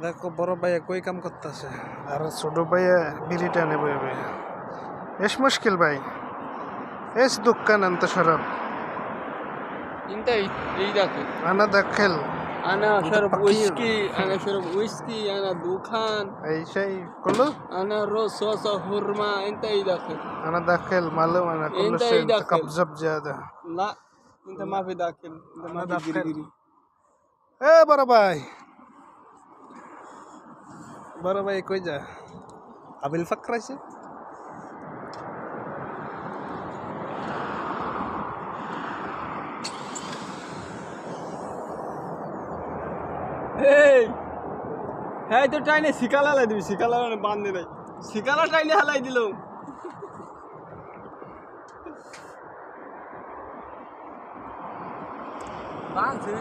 দেখো বড় ভাইয়া কই কাম করতেছে আর ছোট ভাইয়া বিড়ি টানে বইবে। এস মুশকিল ভাই, এস দোকান আনতে শরাব انت ايدك. আনা দাখেল انا شرب فقير. ويسكي، انا شرب ويسكي، انا دخان، এই সেই كله انا رز صوصه هرمه. انت ايدك. انا داخل معلوم انا كل انت شيء ايدك. تقبض زياده لا انت ما في داخل، انت ما انا في داخل. جرجري. এ বড় ভাই কই যা আবিল ফাকরাইছে। এই হ্যাঁ তো টাইনে শিকালা হালাই দিবি, শিকালা বান্ধে নাই, শিকালা টাইনে হালাই দিল। বাঁধছে